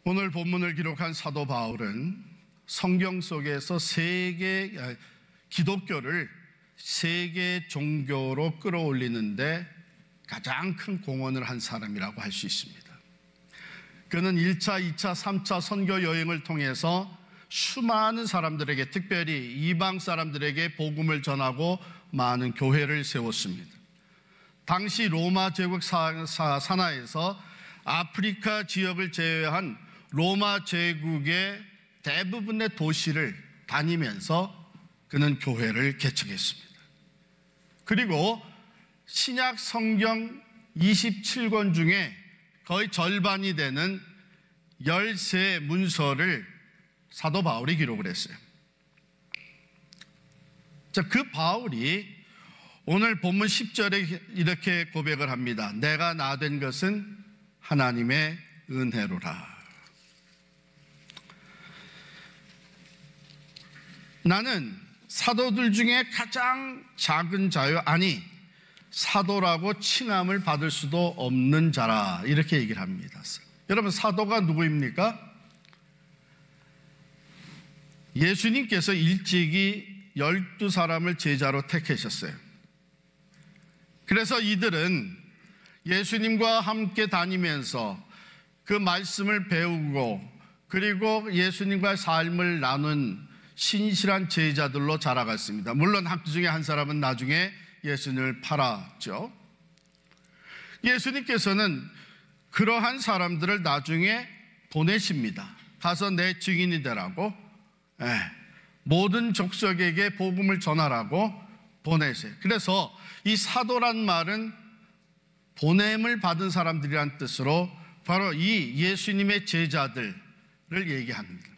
오늘 본문을 기록한 사도 바울은 성경 속에서 기독교를 세계 종교로 끌어올리는데 가장 큰 공헌을 한 사람이라고 할 수 있습니다. 그는 1차, 2차, 3차 선교 여행을 통해서 수많은 사람들에게, 특별히 이방 사람들에게 복음을 전하고 많은 교회를 세웠습니다. 당시 로마 제국 산하에서 아프리카 지역을 제외한 로마 제국의 대부분의 도시를 다니면서 그는 교회를 개척했습니다. 그리고 신약 성경 27권 중에 거의 절반이 되는 13문서를 사도 바울이 기록을 했어요. 자, 그 바울이 오늘 본문 10절에 이렇게 고백을 합니다. 내가 나 된 것은 하나님의 은혜로라. 나는 사도들 중에 가장 작은 자요, 아니 사도라고 칭함을 받을 수도 없는 자라, 이렇게 얘기를 합니다. 여러분, 사도가 누구입니까? 예수님께서 일찍이 12사람을 제자로 택하셨어요. 그래서 이들은 예수님과 함께 다니면서 그 말씀을 배우고 그리고 예수님과의 삶을 나눈 신실한 제자들로 자라갔습니다. 물론 그 중에 한 사람은 나중에 예수님을 팔았죠. 예수님께서는 그러한 사람들을 나중에 보내십니다. 가서 내 증인이 되라고, 모든 족속에게 복음을 전하라고 보내세요. 그래서 이 사도란 말은 보냄을 받은 사람들이란 뜻으로 바로 이 예수님의 제자들을 얘기합니다.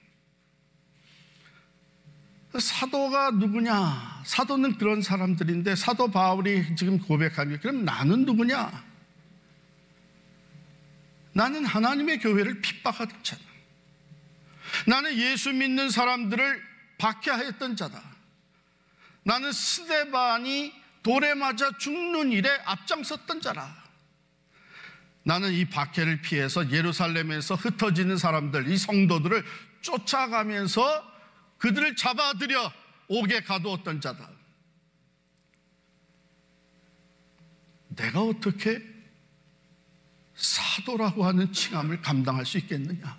사도가 누구냐? 사도는 그런 사람들인데 사도 바울이 지금 고백하는 게, 그럼 나는 누구냐? 나는 하나님의 교회를 핍박하던 자다. 나는 예수 믿는 사람들을 박해하였던 자다. 나는 스데반이 돌에 맞아 죽는 일에 앞장섰던 자라. 나는 이 박해를 피해서 예루살렘에서 흩어지는 사람들, 이 성도들을 쫓아가면서 그들을 잡아들여 옥에 가두었던 자다. 내가 어떻게 사도라고 하는 칭함을 감당할 수 있겠느냐?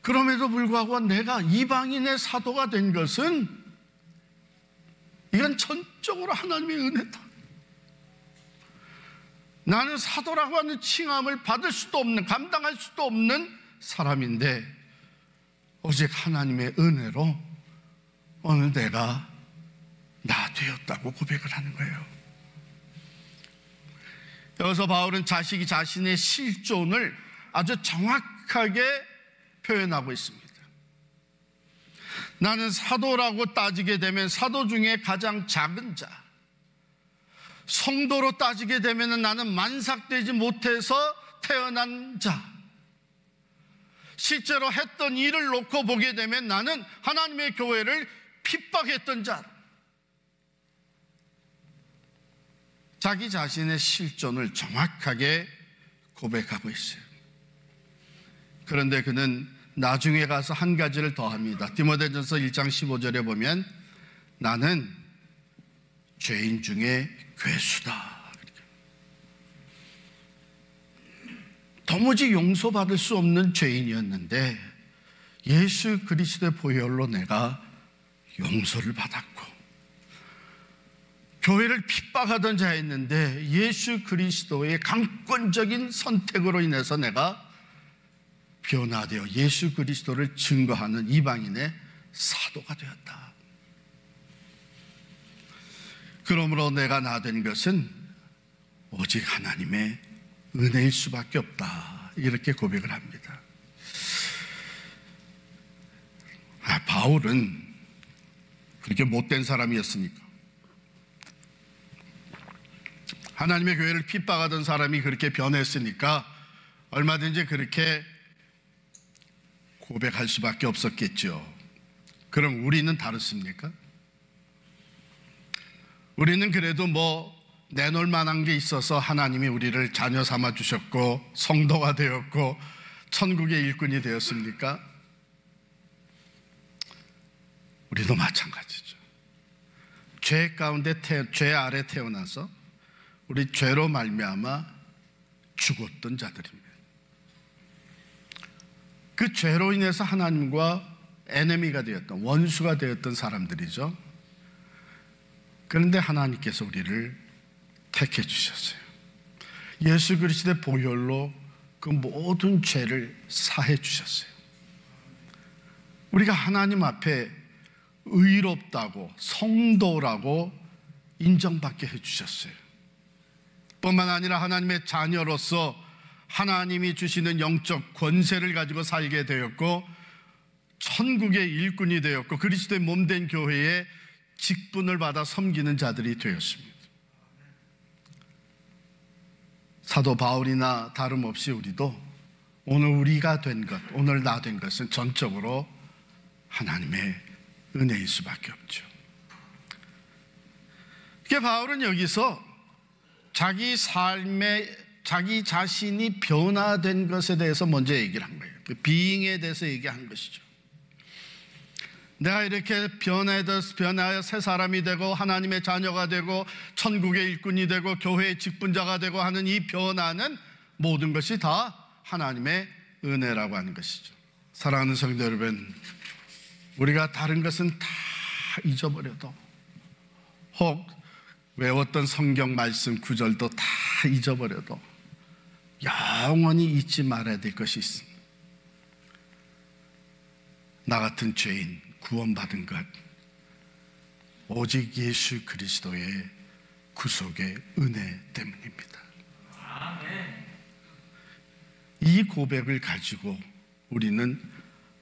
그럼에도 불구하고 내가 이방인의 사도가 된 것은 이건 전적으로 하나님의 은혜다. 나는 사도라고 하는 칭함을 받을 수도 없는, 감당할 수도 없는 사람인데 오직 하나님의 은혜로 오늘 내가 나 되었다고 고백을 하는 거예요. 여기서 바울은 자신의 실존을 아주 정확하게 표현하고 있습니다. 나는 사도라고 따지게 되면 사도 중에 가장 작은 자, 성도로 따지게 되면 나는 만삭되지 못해서 태어난 자, 실제로 했던 일을 놓고 보게 되면 나는 하나님의 교회를 핍박했던 자, 자기 자신의 실존을 정확하게 고백하고 있어요. 그런데 그는 나중에 가서 한 가지를 더합니다. 디모데전서 1장 15절에 보면 나는 죄인 중에 괴수다. 도무지 용서받을 수 없는 죄인이었는데 예수 그리스도의 보혈로 내가 용서를 받았고, 교회를 핍박하던 자였는데 예수 그리스도의 강권적인 선택으로 인해서 내가 변화되어 예수 그리스도를 증거하는 이방인의 사도가 되었다. 그러므로 내가 나 된 것은 오직 하나님의 은혜일 수밖에 없다, 이렇게 고백을 합니다. 바울은 그렇게 못된 사람이었으니까, 하나님의 교회를 핍박하던 사람이 그렇게 변했으니까 얼마든지 그렇게 고백할 수밖에 없었겠죠. 그럼 우리는 다르습니까? 우리는 그래도 내놓을 만한 게 있어서 하나님이 우리를 자녀 삼아 주셨고 성도가 되었고 천국의 일꾼이 되었습니까? 우리도 마찬가지죠. 죄 가운데 죄 아래 태어나서 우리 죄로 말미암아 죽었던 자들입니다. 그 죄로 인해서 하나님과 에네미가 되었던, 원수가 되었던 사람들이죠. 그런데 하나님께서 우리를 택해 주셨어요. 예수 그리스도의 보혈로 그 모든 죄를 사해 주셨어요. 우리가 하나님 앞에 의롭다고, 성도라고 인정받게 해주셨어요. 뿐만 아니라 하나님의 자녀로서 하나님이 주시는 영적 권세를 가지고 살게 되었고 천국의 일꾼이 되었고 그리스도의 몸된 교회에 직분을 받아 섬기는 자들이 되었습니다. 사도 바울이나 다름없이 우리도 오늘 우리가 된 것, 오늘 나 된 것은 전적으로 하나님의 은혜일 수밖에 없죠. 이게 바울은 여기서 자기 삶에 자기 자신이 변화된 것에 대해서 먼저 얘기를 한 거예요. 그 비잉에 대해서 얘기한 것이죠. 내가 이렇게 변화하여 새 사람이 되고 하나님의 자녀가 되고 천국의 일꾼이 되고 교회의 직분자가 되고 하는 이 변화는 모든 것이 다 하나님의 은혜라고 하는 것이죠. 사랑하는 성도 여러분, 우리가 다른 것은 다 잊어버려도 혹 외웠던 성경 말씀 구절도 다 잊어버려도 영원히 잊지 말아야 될 것이 있습니다. 나 같은 죄인 구원받은 것 오직 예수 그리스도의 구속의 은혜 때문입니다. 이 고백을 가지고 우리는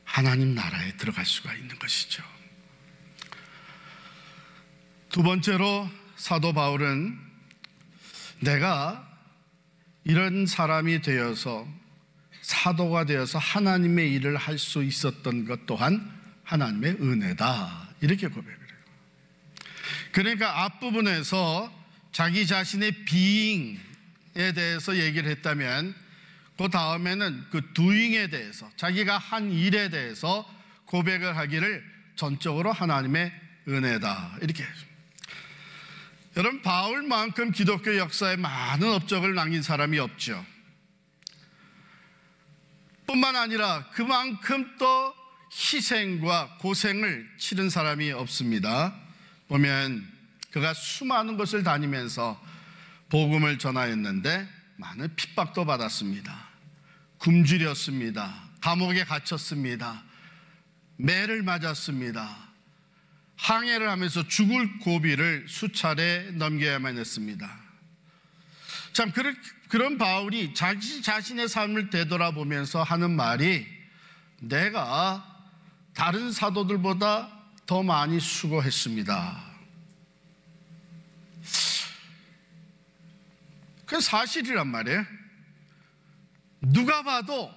하나님 나라에 들어갈 수가 있는 것이죠. 두 번째로 사도 바울은 내가 이런 사람이 되어서 사도가 되어서 하나님의 일을 할 수 있었던 것 또한 하나님의 은혜다 이렇게 고백을 해요. 그러니까 앞부분에서 자기 자신의 being에 대해서 얘기를 했다면 그 다음에는 그 doing에 대해서 자기가 한 일에 대해서 고백을 하기를 전적으로 하나님의 은혜다 이렇게 해요. 여러분, 바울만큼 기독교 역사에 많은 업적을 남긴 사람이 없죠. 뿐만 아니라 그만큼 또 희생과 고생을 치른 사람이 없습니다. 보면 그가 수많은 곳을 다니면서 복음을 전하였는데 많은 핍박도 받았습니다. 굶주렸습니다. 감옥에 갇혔습니다. 매를 맞았습니다. 항해를 하면서 죽을 고비를 수차례 넘겨야만 했습니다. 참 그런 바울이 자기 자신의 삶을 되돌아보면서 하는 말이 내가 다른 사도들보다 더 많이 수고했습니다. 그게 사실이란 말이에요. 누가 봐도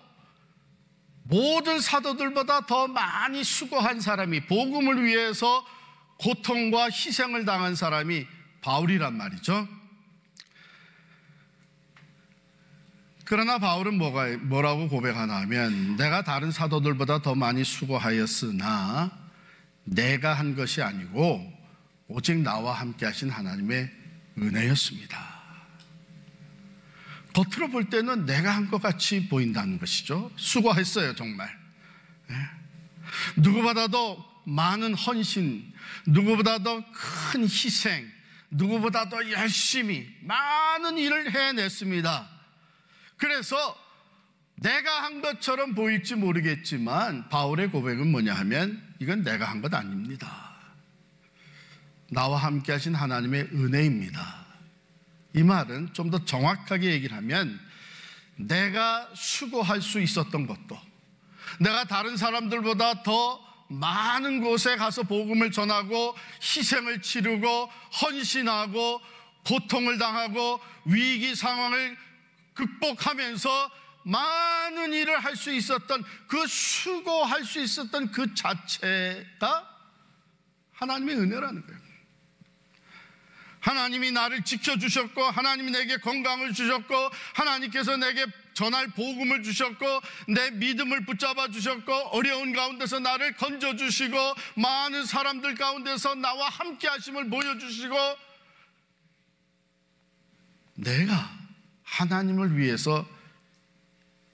모든 사도들보다 더 많이 수고한 사람이, 복음을 위해서 고통과 희생을 당한 사람이 바울이란 말이죠. 그러나 바울은 뭐라고 고백하나 하면 내가 다른 사도들보다 더 많이 수고하였으나 내가 한 것이 아니고 오직 나와 함께 하신 하나님의 은혜였습니다. 겉으로 볼 때는 내가 한 것 같이 보인다는 것이죠. 수고했어요, 정말. 누구보다도 많은 헌신, 누구보다도 큰 희생, 누구보다도 열심히 많은 일을 해냈습니다. 그래서 내가 한 것처럼 보일지 모르겠지만 바울의 고백은 뭐냐 하면 이건 내가 한 것 아닙니다. 나와 함께 하신 하나님의 은혜입니다. 이 말은 좀 더 정확하게 얘기를 하면 내가 수고할 수 있었던 것도, 내가 다른 사람들보다 더 많은 곳에 가서 복음을 전하고 희생을 치르고 헌신하고 고통을 당하고 위기 상황을 극복하면서 많은 일을 할 수 있었던 그 수고할 수 있었던 그 자체가 하나님의 은혜라는 거예요. 하나님이 나를 지켜주셨고, 하나님이 내게 건강을 주셨고, 하나님께서 내게 전할 복음을 주셨고, 내 믿음을 붙잡아 주셨고, 어려운 가운데서 나를 건져주시고, 많은 사람들 가운데서 나와 함께 하심을 보여주시고, 내가 하나님을 위해서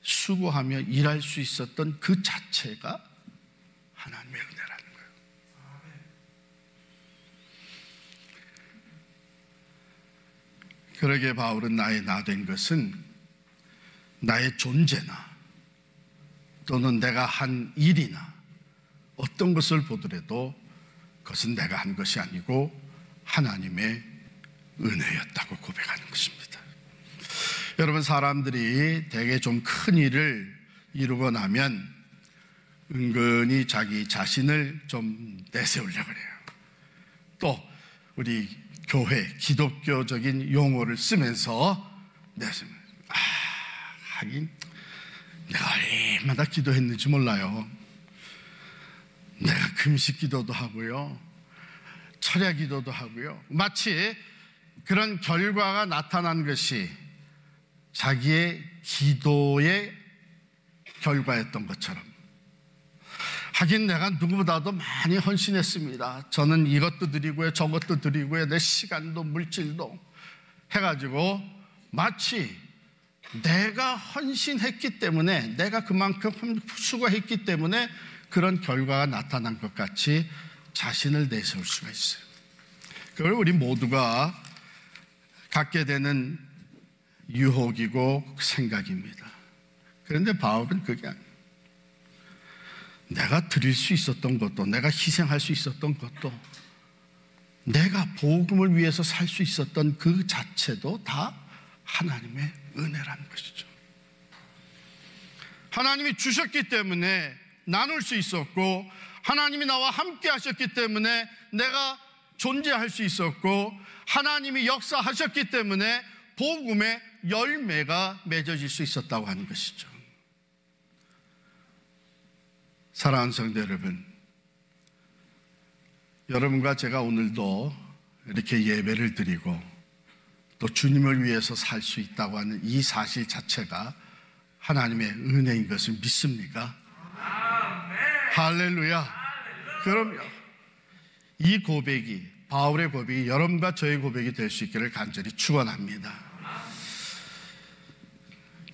수고하며 일할 수 있었던 그 자체가 하나님의 은혜라는 거예요. 그러기에 바울은 나의 나 된 것은 나의 존재나 또는 내가 한 일이나 어떤 것을 보더라도 그것은 내가 한 것이 아니고 하나님의 은혜였다고 고백하는 것입니다. 여러분, 사람들이 되게 좀 큰 일을 이루고 나면 은근히 자기 자신을 좀 내세우려고 해요. 또 우리 교회, 기독교적인 용어를 쓰면서 내세우면, 하긴 내가 얼마나 기도했는지 몰라요. 내가 금식 기도도 하고요, 철야 기도도 하고요. 마치 그런 결과가 나타난 것이 자기의 기도의 결과였던 것처럼, 하긴 내가 누구보다도 많이 헌신했습니다. 저는 이것도 드리고요, 저것도 드리고요, 내 시간도 물질도 해가지고 마치 내가 헌신했기 때문에, 내가 그만큼 수고했기 때문에 그런 결과가 나타난 것 같이 자신을 내세울 수가 있어요. 그걸 우리 모두가 갖게 되는 유혹이고 생각입니다. 그런데 바울은 그게 아니에요. 내가 드릴 수 있었던 것도, 내가 희생할 수 있었던 것도, 내가 복음을 위해서 살 수 있었던 그 자체도 다 하나님의 은혜라는 것이죠. 하나님이 주셨기 때문에 나눌 수 있었고, 하나님이 나와 함께 하셨기 때문에 내가 존재할 수 있었고, 하나님이 역사하셨기 때문에 복음의 열매가 맺어질 수 있었다고 하는 것이죠. 사랑하는 성도 여러분, 여러분과 제가 오늘도 이렇게 예배를 드리고 또 주님을 위해서 살 수 있다고 하는 이 사실 자체가 하나님의 은혜인 것을 믿습니까? 할렐루야. 그럼요. 이 고백이, 바울의 고백이 여러분과 저의 고백이 될 수 있기를 간절히 축원합니다.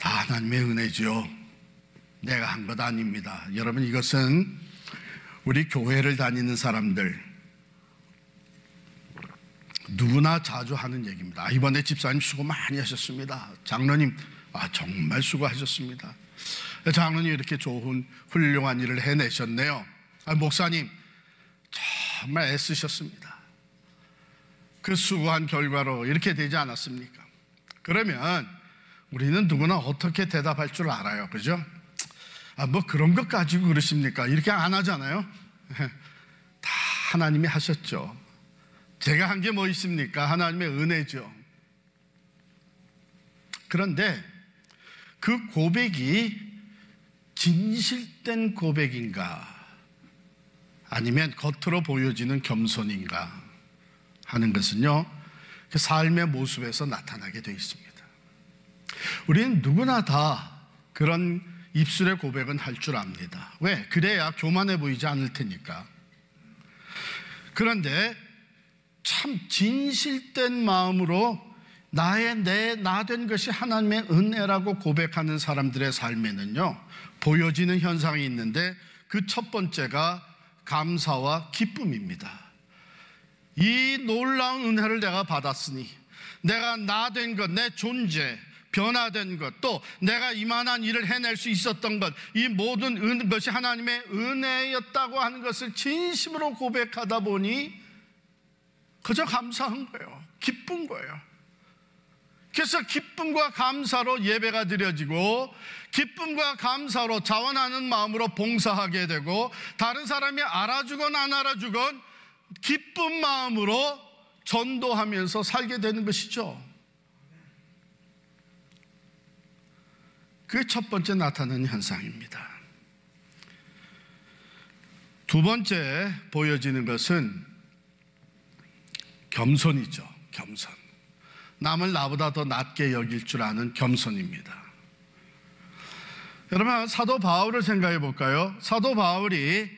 다 하나님의 은혜죠. 내가 한 것 아닙니다. 여러분, 이것은 우리 교회를 다니는 사람들 누구나 자주 하는 얘기입니다. 이번에 집사님 수고 많이 하셨습니다. 장로님 정말 수고하셨습니다. 장로님 이렇게 좋은 훌륭한 일을 해내셨네요. 목사님 정말 애쓰셨습니다. 그 수고한 결과로 이렇게 되지 않았습니까? 그러면 우리는 누구나 어떻게 대답할 줄 알아요. 그죠? 뭐 그런 것 가지고 그러십니까? 이렇게 안 하잖아요. 다 하나님이 하셨죠. 제가 한 게 뭐 있습니까? 하나님의 은혜죠. 그런데 그 고백이 진실된 고백인가, 아니면 겉으로 보여지는 겸손인가 하는 것은요, 그 삶의 모습에서 나타나게 되어 있습니다. 우리는 누구나 다 그런 입술의 고백은 할 줄 압니다. 왜? 그래야 교만해 보이지 않을 테니까. 그런데 참 진실된 마음으로 나 된 것이 하나님의 은혜라고 고백하는 사람들의 삶에는요, 보여지는 현상이 있는데 그 첫 번째가 감사와 기쁨입니다. 이 놀라운 은혜를 내가 받았으니, 내가 나 된 것, 내 존재, 변화된 것, 또 내가 이만한 일을 해낼 수 있었던 것, 이 모든 것이 하나님의 은혜였다고 하는 것을 진심으로 고백하다 보니 그저 감사한 거예요. 기쁜 거예요. 그래서 기쁨과 감사로 예배가 드려지고, 기쁨과 감사로 자원하는 마음으로 봉사하게 되고, 다른 사람이 알아주건 안 알아주건 기쁜 마음으로 전도하면서 살게 되는 것이죠. 그게 첫 번째 나타나는 현상입니다. 두 번째 보여지는 것은 겸손이죠. 겸손. 남을 나보다 더 낮게 여길 줄 아는 겸손입니다. 여러분, 사도 바울을 생각해 볼까요? 사도 바울이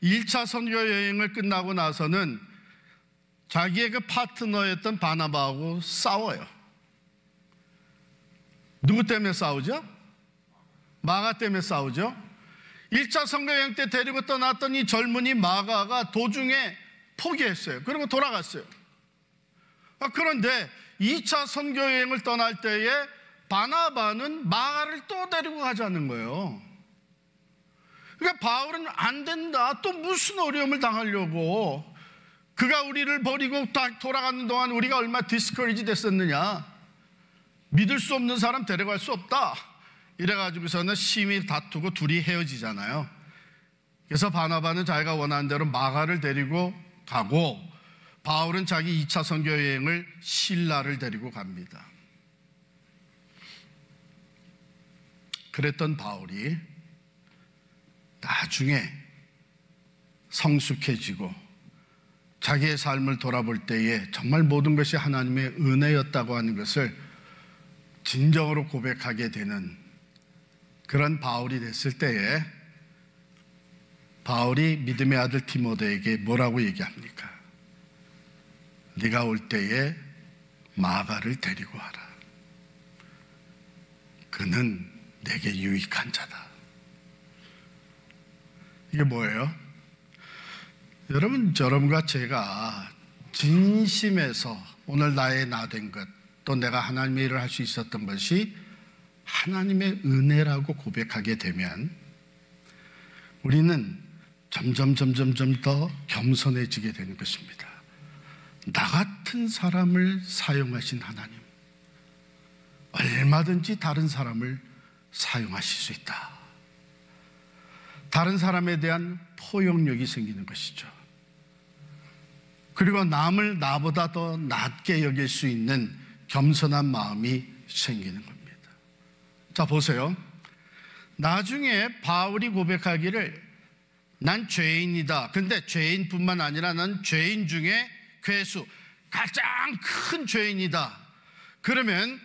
1차 선교 여행을 끝나고 나서는 자기의 그 파트너였던 바나바하고 싸워요. 누구 때문에 싸우죠? 마가 때문에 싸우죠. 1차 선교 여행 때 데리고 떠났던 이 젊은이 마가가 도중에 포기했어요. 그리고 돌아갔어요. 그런데 2차 선교 여행을 떠날 때에 바나바는 마가를 또 데리고 가자는 거예요. 그러니까 바울은 안 된다. 또 무슨 어려움을 당하려고. 그가 우리를 버리고 딱 돌아가는 동안 우리가 얼마나 디스커리지 됐었느냐. 믿을 수 없는 사람 데려갈 수 없다. 이래가지고서는 심히 다투고 둘이 헤어지잖아요. 그래서 바나바는 자기가 원하는 대로 마가를 데리고 가고, 바울은 자기 2차 선교 여행을 실라를 데리고 갑니다. 그랬던 바울이 나중에 성숙해지고 자기의 삶을 돌아볼 때에 정말 모든 것이 하나님의 은혜였다고 하는 것을 진정으로 고백하게 되는 그런 바울이 됐을 때에 바울이 믿음의 아들 디모데에게 뭐라고 얘기합니까? 네가 올 때에 마가를 데리고 와라. 그는 내게 유익한 자다. 이게 뭐예요? 여러분과 제가 진심에서 오늘 나의 나 된 것, 또 내가 하나님의 일을 할 수 있었던 것이 하나님의 은혜라고 고백하게 되면 우리는 점점 더 겸손해지게 되는 것입니다. 나 같은 사람을 사용하신 하나님, 얼마든지 다른 사람을 사용하실 수 있다. 다른 사람에 대한 포용력이 생기는 것이죠. 그리고 남을 나보다 더 낮게 여길 수 있는 겸손한 마음이 생기는 겁니다. 자, 보세요. 나중에 바울이 고백하기를 난 죄인이다. 근데 죄인뿐만 아니라 난 죄인 중에 괴수, 가장 큰 죄인이다. 그러면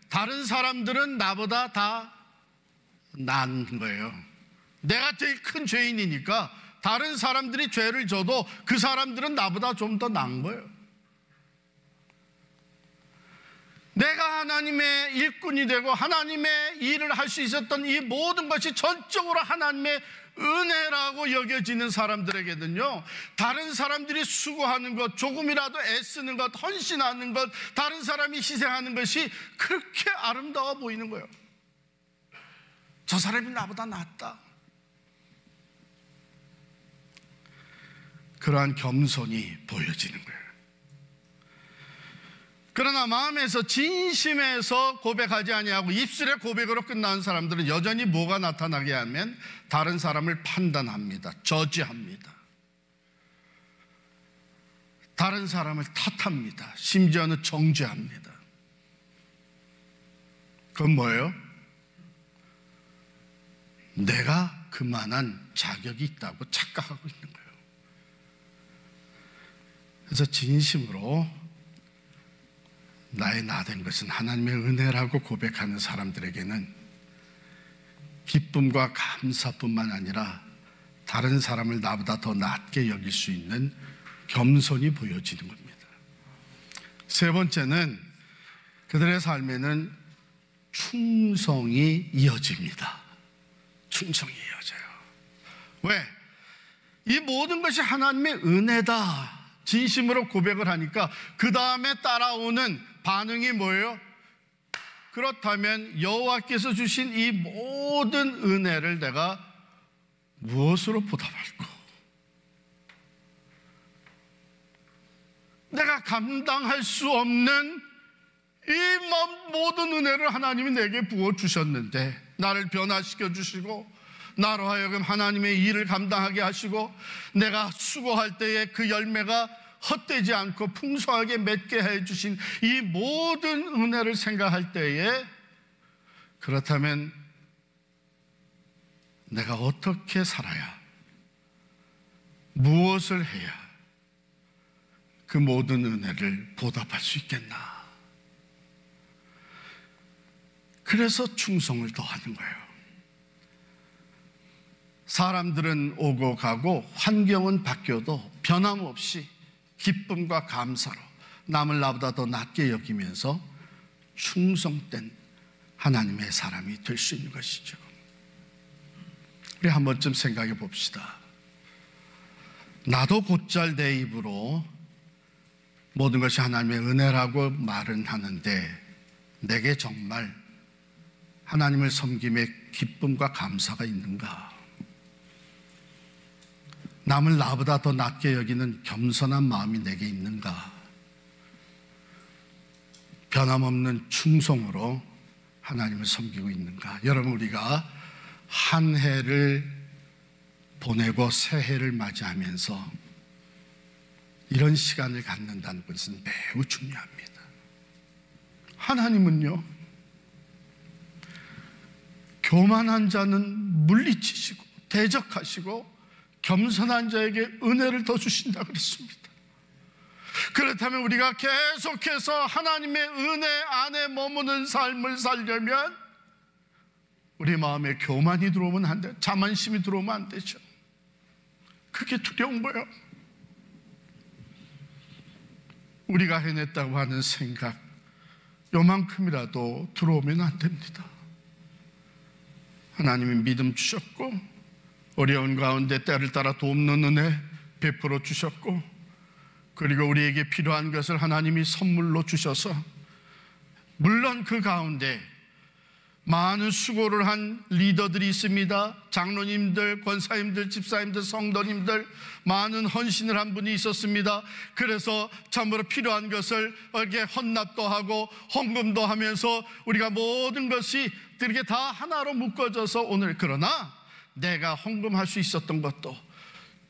다른 사람들은 나보다 다 나은 거예요. 내가 제일 큰 죄인이니까 다른 사람들이 죄를 져도 그 사람들은 나보다 좀 더 나은 거예요. 내가 하나님의 일꾼이 되고 하나님의 일을 할 수 있었던 이 모든 것이 전적으로 하나님의 은혜라고 여겨지는 사람들에게는요, 다른 사람들이 수고하는 것, 조금이라도 애쓰는 것, 헌신하는 것, 다른 사람이 희생하는 것이 그렇게 아름다워 보이는 거예요. 저 사람이 나보다 낫다. 그러한 겸손이 보여지는 거예요. 그러나 마음에서 진심에서 고백하지 아니하고 입술의 고백으로 끝나는 사람들은 여전히 뭐가 나타나게 하면 다른 사람을 판단합니다. 저지합니다. 다른 사람을 탓합니다. 심지어는 정죄합니다. 그건 뭐예요? 내가 그만한 자격이 있다고 착각하고 있는 거예요. 그래서 진심으로 나의 나 된 것은 하나님의 은혜라고 고백하는 사람들에게는 기쁨과 감사뿐만 아니라 다른 사람을 나보다 더 낮게 여길 수 있는 겸손이 보여지는 겁니다. 세 번째는 그들의 삶에는 충성이 이어집니다. 충성이 이어져요. 왜? 이 모든 것이 하나님의 은혜다 진심으로 고백을 하니까 그 다음에 따라오는 반응이 뭐예요? 그렇다면 여호와께서 주신 이 모든 은혜를 내가 무엇으로 보답할까? 내가 감당할 수 없는 이 모든 은혜를 하나님이 내게 부어주셨는데 나를 변화시켜 주시고 나로 하여금 하나님의 일을 감당하게 하시고 내가 수고할 때에 그 열매가 헛되지 않고 풍성하게 맺게 해주신 이 모든 은혜를 생각할 때에 그렇다면 내가 어떻게 살아야 무엇을 해야 그 모든 은혜를 보답할 수 있겠나? 그래서 충성을 더하는 거예요. 사람들은 오고 가고 환경은 바뀌어도 변함없이 기쁨과 감사로 남을 나보다 더 낮게 여기면서 충성된 하나님의 사람이 될 수 있는 것이죠. 우리 한 번쯤 생각해 봅시다. 나도 곧잘 내 입으로 모든 것이 하나님의 은혜라고 말은 하는데 내게 정말 하나님을 섬김에 기쁨과 감사가 있는가? 남을 나보다 더 낮게 여기는 겸손한 마음이 내게 있는가? 변함없는 충성으로 하나님을 섬기고 있는가? 여러분, 우리가 한 해를 보내고 새 해를 맞이하면서 이런 시간을 갖는다는 것은 매우 중요합니다. 하나님은요, 교만한 자는 물리치시고 대적하시고 겸손한 자에게 은혜를 더 주신다 그랬습니다. 그렇다면 우리가 계속해서 하나님의 은혜 안에 머무는 삶을 살려면 우리 마음에 교만이 들어오면 안 돼. 자만심이 들어오면 안 되죠. 그게 두려운 거예요. 우리가 해냈다고 하는 생각 요만큼이라도 들어오면 안 됩니다. 하나님이 믿음 주셨고 어려운 가운데 때를 따라 돕는 은혜 베풀어 주셨고, 그리고 우리에게 필요한 것을 하나님이 선물로 주셔서, 물론 그 가운데 많은 수고를 한 리더들이 있습니다. 장로님들, 권사님들, 집사님들, 성도님들, 많은 헌신을 한 분이 있었습니다. 그래서 참으로 필요한 것을 이렇게 헌납도 하고 헌금도 하면서 우리가 모든 것이 이렇게 다 하나로 묶어져서 오늘, 그러나 내가 헌금할 수 있었던 것도,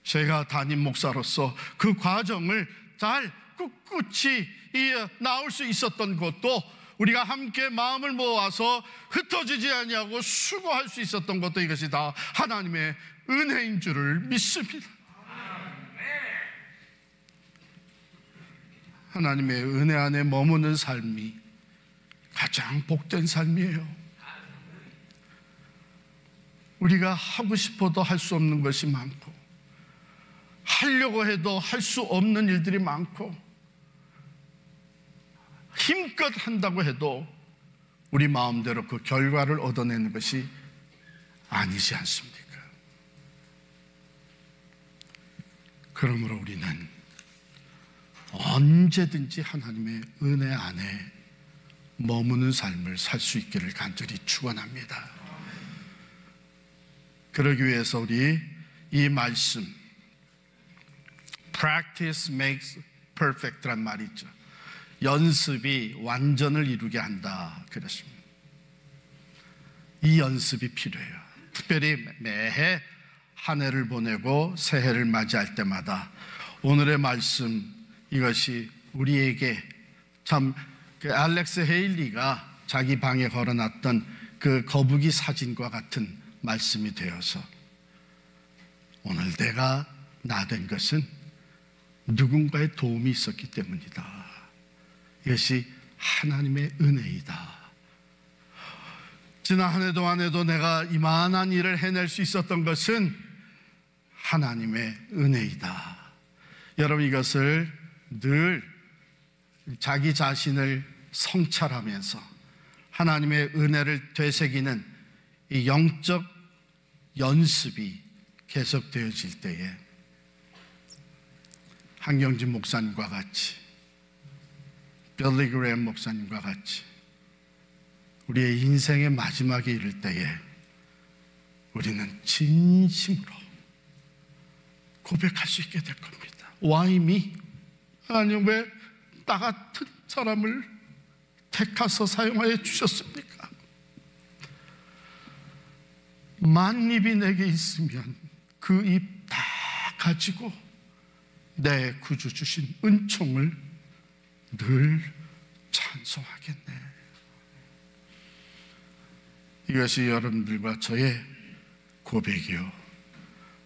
제가 담임 목사로서 그 과정을 잘 꿋꿋이 나올 수 있었던 것도, 우리가 함께 마음을 모아서 흩어지지 아니하고 수고할 수 있었던 것도, 이것이 다 하나님의 은혜인 줄을 믿습니다. 하나님의 은혜 안에 머무는 삶이 가장 복된 삶이에요. 우리가 하고 싶어도 할 수 없는 것이 많고, 하려고 해도 할 수 없는 일들이 많고, 힘껏 한다고 해도 우리 마음대로 그 결과를 얻어내는 것이 아니지 않습니까? 그러므로 우리는 언제든지 하나님의 은혜 안에 머무는 삶을 살 수 있기를 간절히 축원합니다. 그러기 위해서 우리 이 말씀, Practice makes perfect란 말이 있죠. 연습이 완전을 이루게 한다 그랬습니다. 이 연습이 필요해요. 특별히 매해 한 해를 보내고 새해를 맞이할 때마다 오늘의 말씀, 이것이 우리에게 참 그 알렉스 헤일리가 자기 방에 걸어놨던 그 거북이 사진과 같은 말씀이 되어서, 오늘 내가 나 된 것은 누군가의 도움이 있었기 때문이다. 이것이 하나님의 은혜이다. 지난 한 해도 안 해도 내가 이만한 일을 해낼 수 있었던 것은 하나님의 은혜이다. 여러분, 이것을 늘 자기 자신을 성찰하면서 하나님의 은혜를 되새기는 이 영적 연습이 계속되어질 때에 한경진 목사님과 같이, 빌리 그레이엄 목사님과 같이 우리의 인생의 마지막에 이를 때에 우리는 진심으로 고백할 수 있게 될 겁니다. Why me? 하나님, 왜 나 같은 사람을 택하서 사용하여 주셨습니까? 만입이 내게 있으면 그 입 다 가지고 내 구주 주신 은총을 늘 찬송하겠네. 이것이 여러분들과 저의 고백이요,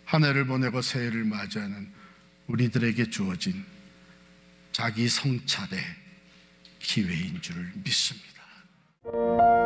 한 해를 보내고 새해를 맞이하는 우리들에게 주어진 자기 성찰의 기회인 줄을 믿습니다.